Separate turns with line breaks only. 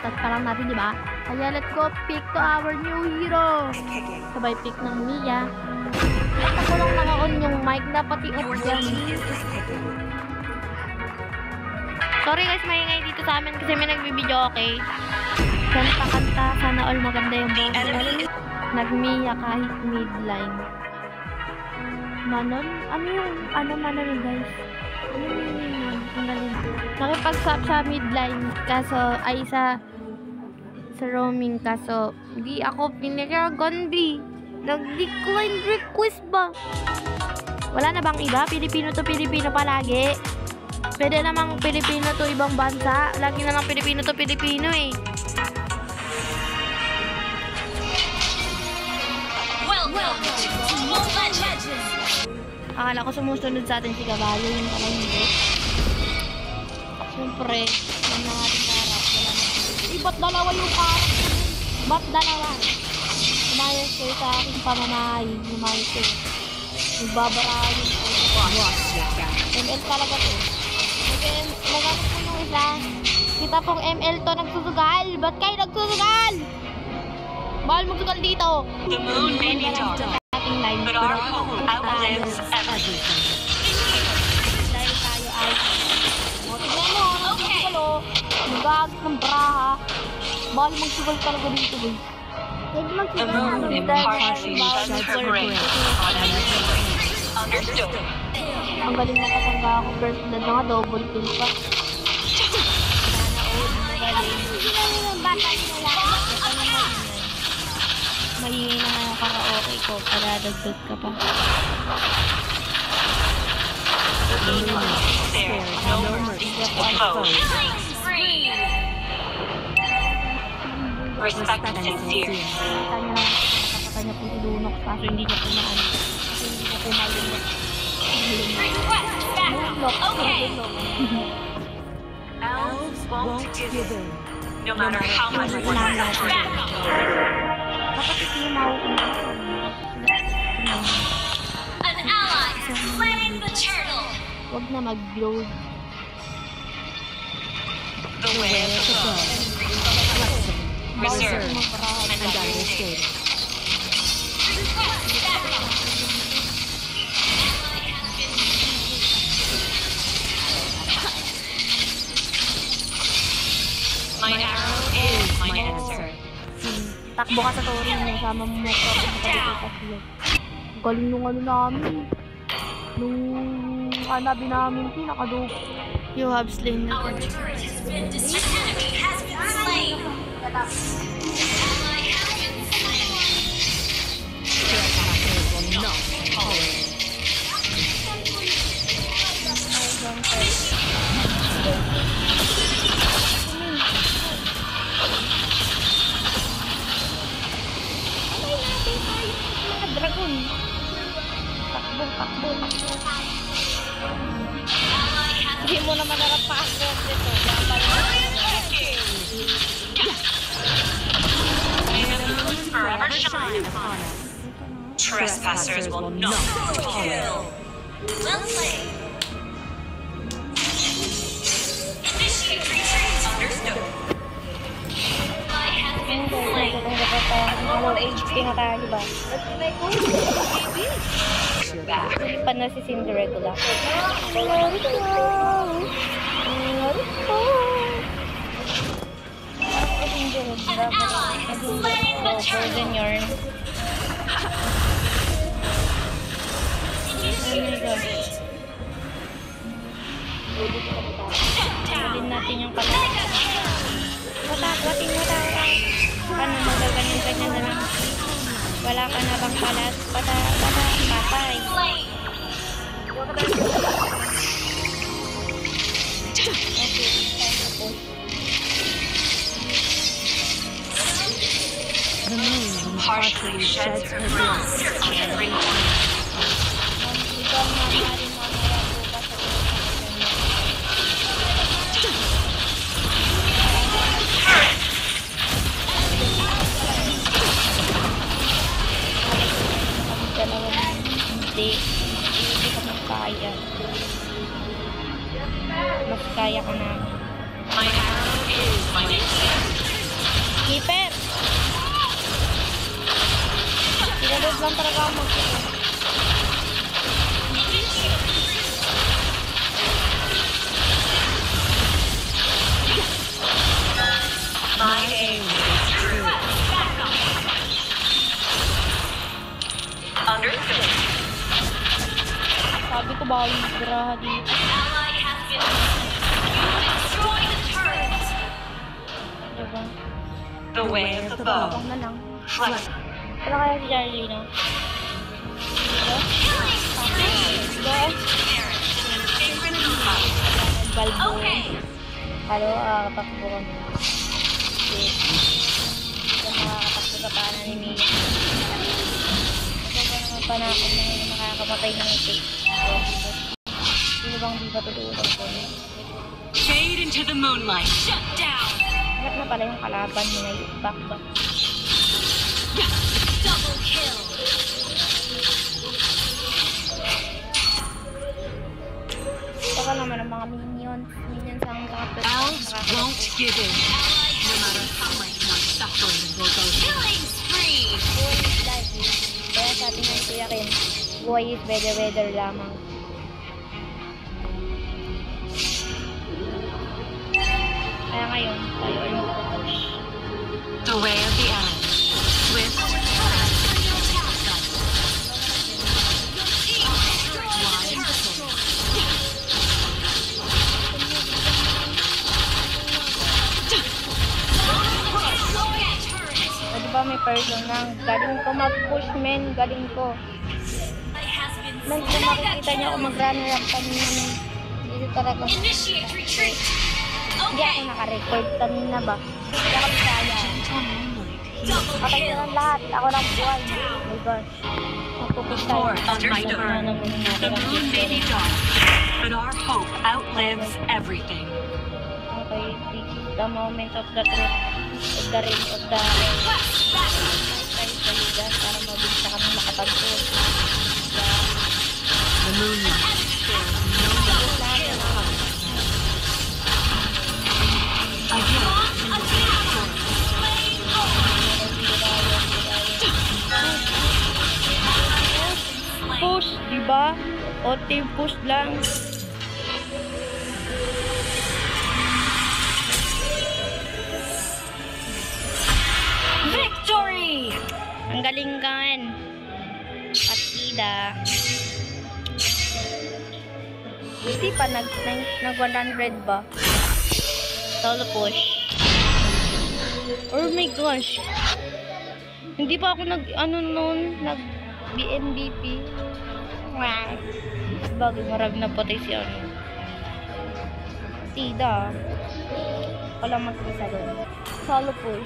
start pa lang natin, di ba? Kaya let's go pick to our new hero. Sabay pick ng Mia. At ako lang naka-on yung mic, dapat i-off dyan. Sorry guys, maingay dito sa amin kasi may nagbibideo, okay? Kanta-kanta, sana all maganda yung boses. Nag-Mia kahit midline. Manon? Ano yung, Manon guys? Ano yung meaning nun? Ang galing. Nakipag-swap sa midline, kaso, ay sa roaming, kaso, di ako piniragon, di. Nag-decline request ba? Wala na bang iba? Pilipino to Pilipino palagi. Pwede namang Pilipino to ibang bansa. Lagi na lang Pilipino to Pilipino eh. Akala ko sumusunod sa atin si Caballo, yung pala hindi. Siyempre, yung mga ating karap. Ba't dalawa yung karap? Ba't dalawa? Umayos kayo sa aking pamamahay. Umayos kayo. Nagbabarahan yung ML talaga to. Nagamit ko yung isa. Kita pong ML to nagsusugal. Ba't kayo nagsusugal? Bahal magsugal dito.
The moon may be dark, but our hope outlives everything.
Dahil tayo ay tignan mo, nagsusugal o. Nagagit ng braha. Bahal magsugal talaga dito guys.
The moon impartially sheds her grace on everything. Understood.
Ang galing na kasangga ako. First blood na nga, double kill pa. Mahingi na nga yung karaoke ko. Paradagdag ka pa.
There's no mercy to foes. Respect and sincere.
Kanya po si Lunok. Kaso hindi niya po naan. Kasi hindi niya po malunok.
Okay. Elves won't give in, no matter how much one back up.
Bakit ito yung mauuna?
An ally slain the turtle.
Huwag na mag-load.
The way of the bow. Reserve and understated. My arrow is my answer.
Takbo ka sa touring mo. Sama mo mo ko. Nakalimutan sila. Galing nung namin. Nung anabi namin ito, nakadope. You have slain na.
Our turret has been destroyed. An enemy has been slain. Ally has been slain. Your attackers will not tolerate.
Dragon. Takbo. Hindi mo naman nakapasok dito.
Forever shine upon us. Trespassers will not kill. Well played. Initiate retreat. Understood. I have been slain.
HP nga tayo, diba? Pan na si Cinderella.
An ally has slain the turtle.
Yarn. Sabihin natin yung patatas. Watin mo daw. Paano magaganyan-ganyan na lang? Wala ka na bang palat? Patay.
The moon harshly sheds her bluster on every corner.
Hindi ka magkaya. Mas kaya ka na.
My arrow is my answer.
Huwag lang talaga ako mag-ito.
My aim is true. Understood.
Sabi ko bawal magraha dito.
Ally has been destroy the turret.
Diba?
The way of the bow.
Huwag na lang.
Flex.
Wala kaya si Charlie, no? Diba? Balbo. Halo, takbo kami. Ito makakatakbo ka pa na ni Mia. Ito ba naman pa na ako na makakamatay ng ito? Sino bang di pa tutulog ko?
Fade into the moonlight. Shut down.
Lahat na pala yung kalaban niya yung back.
Double kill.
Ito ka naman ang mga minions. Minions ang kapit.
Elves won't give in. No matter how much more suffering will go through. Killing spree.
Buhay is life. Kaya sa ating ang tiyakin, buhay is weather lamang. Kaya ngayon, tayo ay mag-push.
The way of the end. Swift and wide.
O diba may person lang, galing ko mag-push men, galing ko. Men, kung makikita niyo ako mag-runner up kanina men, dito talaga.
Initiate retreat.
Hindi ako naka-record kanina ba? Hindi ako bisaya. Patay na lang lahat, ako lang buhay. Oh my gosh. Magpupush tayo.
Understood. The moon may be dark, but our hope outlives everything.
Okay, this is the moment of the truth. Of the ring of the... Tayo sa ligas para mabilis na kami makatagpo.
The moonlight spares no one.
Push, diba? O team push lang.
Victory!
Ang galingan. Partida. Hindi pa nag 100 ba? Solo push. Oh my gosh. Hindi pa ako nag BNBP. Wow. Bagay marami na potasyon. Partida. Walang mag-isa doon. Solo push.